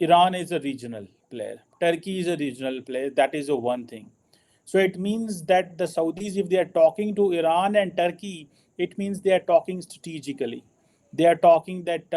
Iran is a regional player. Turkey is a regional player. That is a one thing. So it means that the Saudis, if they are talking to Iran and Turkey, it means they are talking strategically. They are talking that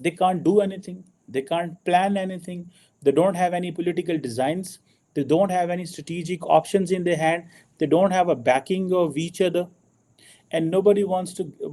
they can't do anything, they can't plan anything, they don't have any political designs, they don't have any strategic options in their hand, they don't have a backing of each other, and nobody wants to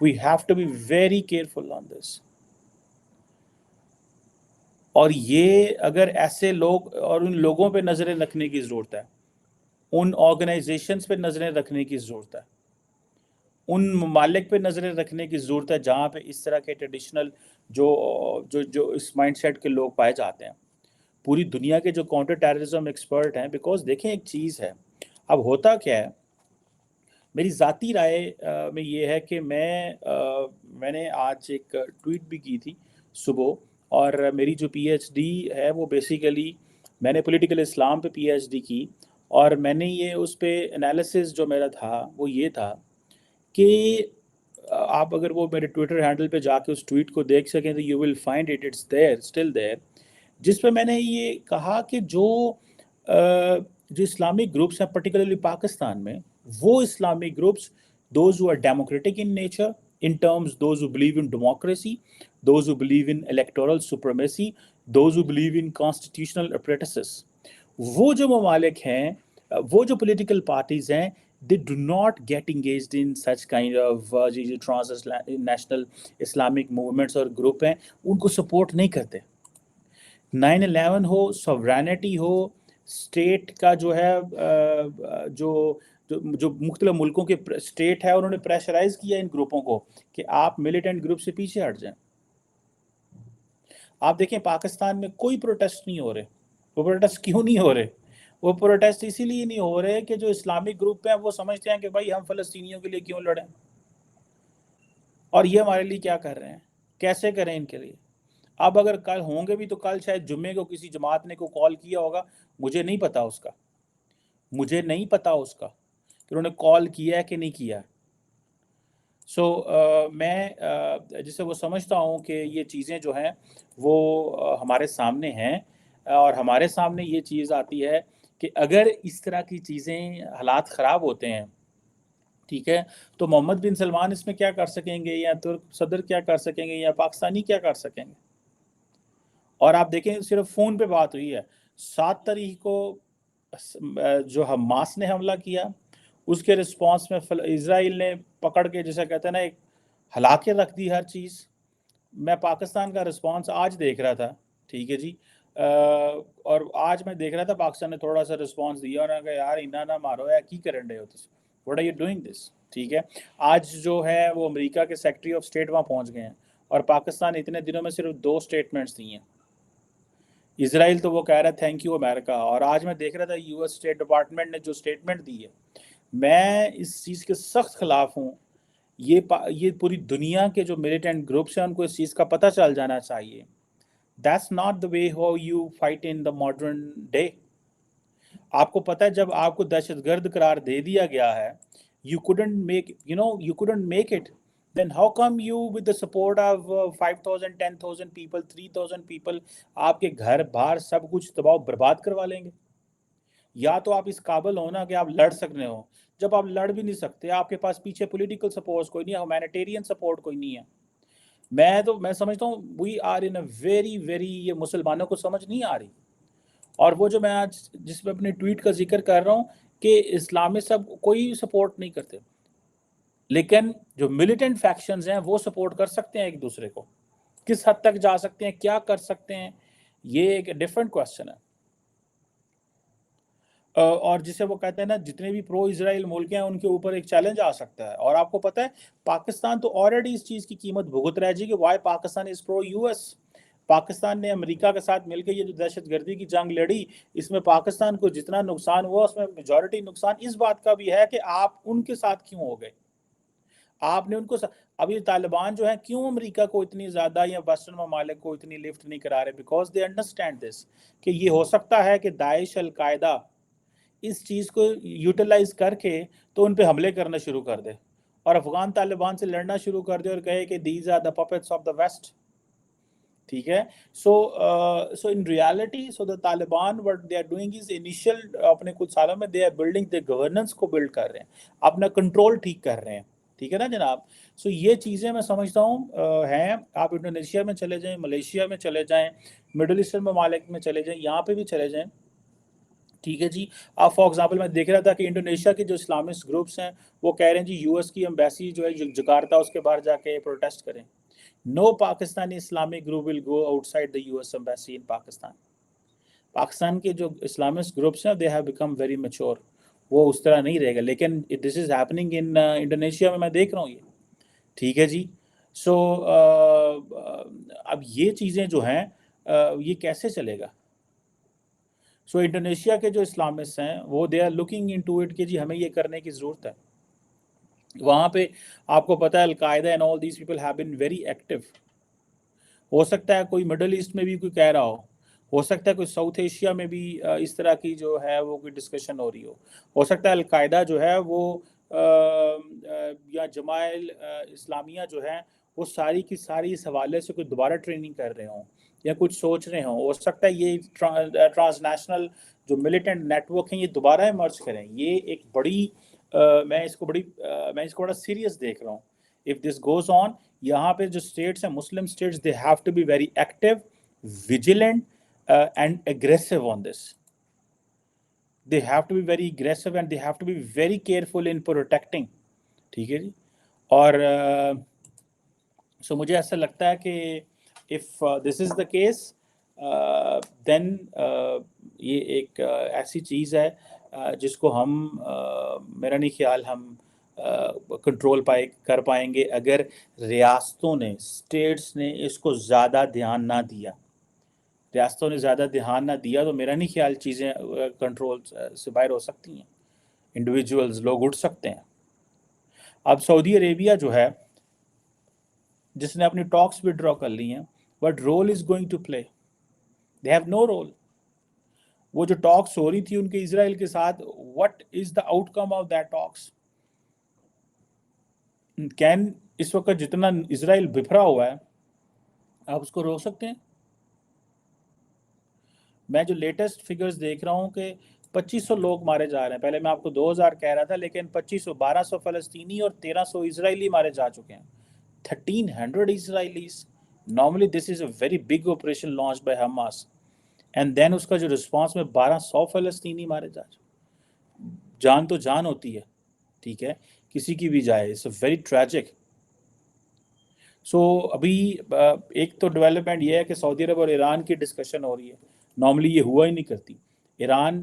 We have to be very careful on this. اور یہ اگر ایسے لوگ اور ان لوگوں پہ نظریں رکھنے کی ضرورت ہے، ان آرگنائزیشنز پہ نظریں رکھنے کی ضرورت ہے، ان ممالک پہ نظریں رکھنے کی ضرورت ہے جہاں پہ اس طرح کے ٹریڈیشنل جو اس مائنڈ سیٹ کے لوگ پائے جاتے ہیں. پوری دنیا کے جو کاؤنٹر ٹیررزم ایکسپرٹ ہیں، بیکاز دیکھیں ایک چیز ہے، اب ہوتا کیا ہے، میری ذاتی رائے میں یہ ہے کہ میں نے آج ایک ٹویٹ بھی کی تھی صبح، اور میری جو پی ایچ ڈی ہے وہ بیسیکلی میں نے پولیٹیکل اسلام پہ پی ایچ ڈی کی، اور میں نے یہ اس پہ انالیسس جو میرا تھا وہ یہ تھا کہ آپ اگر وہ میرے ٹویٹر ہینڈل پہ جا کے اس ٹویٹ کو دیکھ سکیں تو you will find it, it's there, still there, جس پہ میں نے یہ کہا کہ جو اسلامک گروپس ہیں پرٹیکولرلی پاکستان میں، وہ Islamic groups those who are democratic in nature, in terms those who believe in democracy, those who believe in electoral supremacy, those who believe in constitutional apparatuses. وہ جو ممالک ہیں، وہ جو political parties ہیں، they do not get engaged in such kind of جو transnational Islamic movements اور group ہیں ان کو سپورٹ نہیں کرتے. 9/11 ہو، sovereignty ہو، اسٹیٹ کا جو ہے جو مختلف ملکوں کے اسٹیٹ ہے انہوں نے پریشرائز کیا ان گروپوں کو کہ آپ ملیٹنٹ گروپ سے پیچھے ہٹ جائیں. آپ دیکھیں پاکستان میں کوئی پروٹیسٹ نہیں ہو رہے. وہ پروٹیسٹ کیوں نہیں ہو رہے؟ وہ پروٹیسٹ اسی لیے نہیں ہو رہے کہ جو اسلامک گروپ ہیں وہ سمجھتے ہیں کہ بھائی ہم فلسطینیوں کے لیے کیوں لڑیں، اور یہ ہمارے لیے کیا کر رہے ہیں، کیسے کریں ان کے لیے. اب اگر کل ہوں گے بھی تو کل شاید جمعے کو کسی جماعت نے کو کال کیا ہوگا، مجھے نہیں پتا اس کا کہ انہوں نے کال کیا ہے کہ نہیں کیا. سو میں جسے وہ سمجھتا ہوں کہ یہ چیزیں جو ہیں وہ ہمارے سامنے ہیں، اور ہمارے سامنے یہ چیز آتی ہے کہ اگر اس طرح کی چیزیں حالات خراب ہوتے ہیں، ٹھیک ہے، تو محمد بن سلمان اس میں کیا کر سکیں گے، یا ترک صدر کیا کر سکیں گے، یا پاکستانی کیا کر سکیں گے. اور آپ دیکھیں صرف فون پہ بات ہوئی ہے. 7 تاریخ کو جو حماس نے حملہ کیا، اس کے رسپانس میں اسرائیل نے پکڑ کے جیسا کہتے ہیں نا ایک ہلا کے رکھ دی ہر چیز. میں پاکستان کا رسپانس آج دیکھ رہا تھا، ٹھیک ہے جی، اور آج میں دیکھ رہا تھا پاکستان نے تھوڑا سا رسپانس دیا اور کہا یار انہاں نہ مارو یا کی کرن رہے ہو تس، what are you doing this. ٹھیک ہے، آج جو ہے وہ امریکہ کے سیکرٹری آف اسٹیٹ وہاں پہنچ گئے ہیں، اور پاکستان اتنے دنوں میں صرف 2 اسٹیٹمنٹس دی ہیں. اسرائیل تو وہ کہہ رہا ہے تھینک یو امریکہ، اور آج میں دیکھ رہا تھا یو ایس اسٹیٹ ڈپارٹمنٹ نے جو اسٹیٹمنٹ دی ہے، میں اس چیز کے سخت خلاف ہوں. یہ پوری دنیا کے جو ملیٹنٹ گروپس ہیں ان کو اس چیز کا پتہ چل جانا چاہیے. That's not the way how you fight in the modern day. آپ کو پتہ ہے جب آپ کو دہشت گرد قرار دے دیا گیا ہے، you couldn't make it. Then how come you with the support of 5,000, 10,000 people, 3,000 people آپ کے گھر بار سب کچھ تباہ و برباد کروا لیں گے؟ یا تو آپ اس قابل ہونا کہ آپ لڑ سکنے ہو. جب آپ لڑ بھی نہیں سکتے، آپ کے پاس پیچھے پولیٹیکل سپورٹ کوئی نہیں ہے، ہیومینیٹیرین سپورٹ کوئی نہیں ہے. میں سمجھتا ہوں we are in a very یہ مسلمانوں کو سمجھ نہیں آ رہی. اور وہ جو میں آج جس میں اپنے ٹویٹ کا ذکر کر رہا ہوں کہ اسلامی سب کوئی سپورٹ نہیں کرتے، لیکن جو ملیٹنٹ فیکشنز ہیں وہ سپورٹ کر سکتے ہیں ایک دوسرے کو. کس حد تک جا سکتے ہیں، کیا کر سکتے ہیں، یہ ایک ڈیفرنٹ کوسچن ہے. اور جسے وہ کہتے ہیں نا جتنے بھی پرو اسرائیل ملک ہیں ان کے اوپر ایک چیلنج آ سکتا ہے. اور آپ کو پتہ ہے پاکستان تو آلریڈی اس چیز کی قیمت بھگت رہا ہے جی کہ وائی پاکستان از پرو یو ایس. پاکستان نے امریکہ کے ساتھ مل کے یہ جو دہشت گردی کی جنگ لڑی، اس میں پاکستان کو جتنا نقصان ہوا اس میں میجورٹی نقصان اس بات کا بھی ہے کہ آپ ان کے ساتھ کیوں ہو گئے. آپ نے ان کو اب یہ طالبان جو ہیں کیوں امریکہ کو اتنی زیادہ یا ویسٹرن ممالک کو اتنی لفٹ نہیں کرا رہے، بیکاز دے انڈرسٹینڈ دس کہ یہ ہو سکتا ہے کہ داعش القاعدہ اس چیز کو یوٹیلائز کر کے تو ان پہ حملے کرنا شروع کر دے اور افغان طالبان سے لڑنا شروع کر دے اور کہے کہ these are the puppets of the West. ٹھیک ہے، so in reality so the Taliban what they are doing is initial اپنے کچھ سالوں میں they are building the governance کو بلڈ کر رہے ہیں، اپنا کنٹرول ٹھیک کر رہے ہیں. ٹھیک ہے نا جناب. سو یہ چیزیں میں سمجھتا ہوں ہیں. آپ انڈونیشیا میں چلے جائیں، ملیشیا میں چلے جائیں، مڈل ایسٹرن ممالک میں چلے جائیں، یہاں پہ بھی چلے جائیں، ٹھیک ہے جی. اب فار ایگزامپل میں دیکھ رہا تھا کہ انڈونیشیا کے جو اسلامسٹ گروپس ہیں وہ کہہ رہے ہیں جی یو ایس کی ایمبیسی جو ہے جکارتا اس کے باہر جا کے پروٹیسٹ کریں. No Pakistani Islamic group will go outside the U S embassy in Pakistan. Pakistan کے جو اسلامسٹ گروپس ہیں they have become very mature. وہ اس طرح نہیں رہے گا، لیکن دس از ہیپننگ ان انڈونیشیا میں دیکھ رہا ہوں یہ. ٹھیک ہے جی. سو اب یہ چیزیں جو ہیں یہ کیسے چلے گا؟ سو انڈونیشیا کے جو اسلامسٹ ہیں وہ they are looking into it کہ جی ہمیں یہ کرنے کی ضرورت ہے. وہاں پہ آپ کو پتہ ہے al Qaeda and all these people have been very active. ہو سکتا ہے کوئی مڈل ایسٹ میں بھی کوئی کہہ رہا ہو سکتا ہے کوئی ساؤتھ ایشیا میں بھی اس طرح کی جو ہے وہ کوئی ڈسکشن ہو رہی ہو سکتا ہے القاعدہ جو ہے وہ یا جماعت اسلامیہ جو ہے وہ ساری کی ساری اس حوالے سے کوئی دوبارہ ٹریننگ کر رہے ہوں یا کچھ سوچ رہے ہوں. ہو سکتا ہے یہ ٹرانس نیشنل جو ملیٹنٹ نیٹ ورک ہیں یہ دوبارہ ایمرج کریں. یہ ایک بڑی میں اس کو بڑا سیریس دیکھ رہا ہوں. if this goes on, یہاں پہ جو اسٹیٹس ہیں مسلم status they have to be very active, vigilant and aggressive on this. They have to be very aggressive and they have to be very careful in protecting. ٹھیک ہے جی. اور سو مجھے ایسا لگتا ہے کہ if this is the case then یہ ایک ایسی چیز ہے جس کو ہم میرا نہیں خیال ہم کنٹرول کر پائیں گے اگر ریاستوں نے اسٹیٹس نے اس کو زیادہ دھیان نہ دیا. ریاستوں نے زیادہ دھیان نہ دیا تو میرا نہیں خیال چیزیں کنٹرول سے باہر ہو سکتی ہیں. انڈیویجولز لوگ اٹھ سکتے ہیں. اب سعودی عربیہ جو ہے جس نے اپنی ٹاکس وڈرا کر لی ہیں but role is going to play. They have no role. وہ جو ٹاکس ہو رہی تھی ان کے اسرائیل کے ساتھ what is the outcome of that talks? کین اس وقت جتنا اسرائیل بفرا ہوا ہے آپ اس کو روک سکتے ہیں؟ میں جو لیٹسٹ فگرز دیکھ رہا ہوں کہ 2500 لوگ مارے جا رہے ہیں. پہلے میں آپ کو 2000 کہہ رہا تھا لیکن 1200 فلسطینی اور 1300 اسرائیلی مارے جا چکے ہیں. 1300 Israelis. Normally this is a very big operation launched by Hamas. And then اس کا جو رسپانس میں 1200 فلسطینی مارے جا چکے. جان تو جان ہوتی ہے، ٹھیک ہے، کسی کی بھی جائے. It's a very tragic. سو ابھی ایک تو ڈیولپمنٹ یہ ہے کہ سعودی عرب اور ایران کی ڈسکشن ہو رہی ہے. نارملی یہ ہوا ہی نہیں کرتی. ایران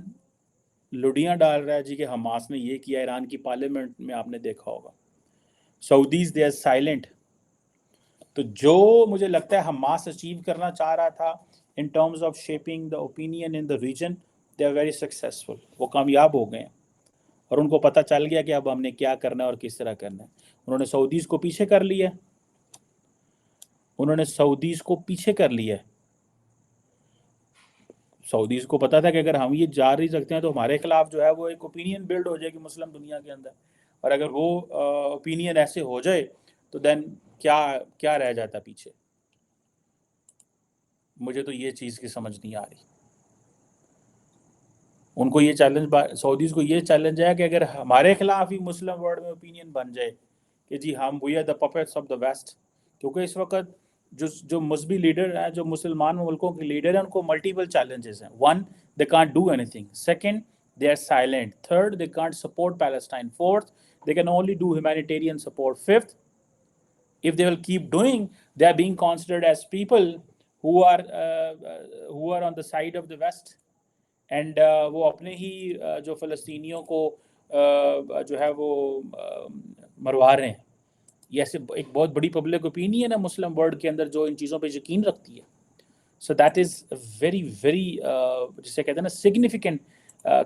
لڑیاں ڈال رہا ہے جی کہ حماس نے یہ کیا. ایران کی پارلیمنٹ میں آپ نے دیکھا ہوگا. Saudis they are silent. تو جو مجھے لگتا ہے حماس اچیو کرنا چاہ رہا تھا in terms of shaping the opinion in the region they are very successful. وہ کامیاب ہو گئے ہیں اور ان کو پتہ چل گیا کہ اب ہم نے کیا کرنا ہے اور کس طرح کرنا ہے. انہوں نے سعودیز کو پیچھے کر لیا. سعودیز کو پتا تھا کہ اگر ہم یہ جاری رکھتے ہیں تو ہمارے خلاف جو ہے وہ ایک اوپینین بلڈ ہو جائے گی مسلم دنیا کے اندر. اور اگر وہ اوپینین ایسے ہو جائے تو دین کیا رہ جاتا پیچھے. مجھے تو یہ چیز کی سمجھ نہیں آ رہی. ان کو یہ چیلنج، سعودیز کو یہ چیلنج ہے کہ اگر ہمارے خلاف ہی مسلم ورلڈ میں اوپینین بن جائے کہ جی ہم we are the puppets of the West. کیونکہ اس وقت جو مذہبی لیڈر ہیں، جو مسلمان ملکوں کے لیڈر ہیں، ان کو ملٹیپل چیلنجز ہیں. ون، دے کانٹ ڈو اینی تھنگ. Second, they are silent. Third, they can't support Palestine. Fourth, they can only do humanitarian support. Fifth, if they will keep doing, they are being considered as people who are on the side of the West. And وہ اپنے ہی جو فلسطینیوں کو جو ہے وہ مروا رہے ہیں. یہ ایسے ایک بہت بڑی پبلک اوپینین ہے مسلم ورلڈ کے اندر جو ان چیزوں پہ یقین رکھتی ہے. سو دیٹ از ویری ویری جسے کہتے ہیں نا سگنیفیکنٹ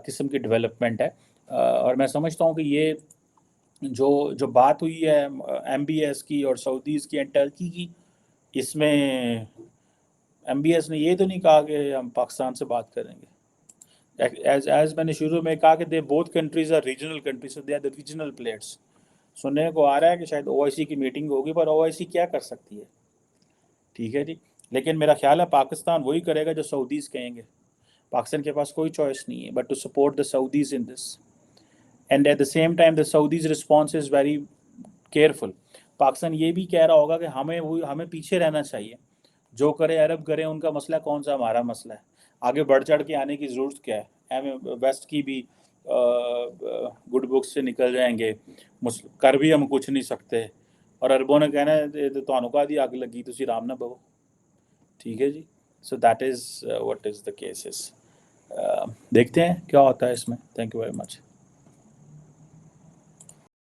قسم کی ڈیولپمنٹ ہے. اور میں سمجھتا ہوں کہ یہ جو بات ہوئی ہے ایم بی ایس کی اور سعودیز کی اینڈ ٹرکی کی، اس میں ایم بی ایس نے یہ تو نہیں کہا کہ ہم پاکستان سے بات کریں گے. ایز میں نے شروع میں کہا کہ they both countries are regional countries, so they are the regional players. سننے کو آ رہا ہے کہ شاید او آئی سی کی میٹنگ ہوگی، پر او آئی سی کیا کر سکتی ہے؟ ٹھیک ہے جی. لیکن میرا خیال ہے پاکستان وہی کرے گا جو سعودیز کہیں گے. پاکستان کے پاس کوئی چوائس نہیں ہے but to support the Saudis in this. And at the same time the Saudis response is very careful. Pakistan یہ بھی کہہ رہا ہوگا کہ ہمیں پیچھے رہنا چاہیے. جو کرے عرب کرے، ان کا مسئلہ کون سا، ہمارا مسئلہ ہے. آگے بڑھ چڑھ کے آنے کی ضرورت کیا ہے؟ ویسٹ کی بھی گڈ بکس سے نکل جائیں گے، کر بھی ہم کچھ نہیں سکتے، اور عربوں نے کہنا ہے تانوں کا دی اگ لگی تسی آرام نہ بہو. ٹھیک ہے جی. So that is what is the cases. دیکھتے ہیں کیا ہوتا ہے اس میں. Thank you very much.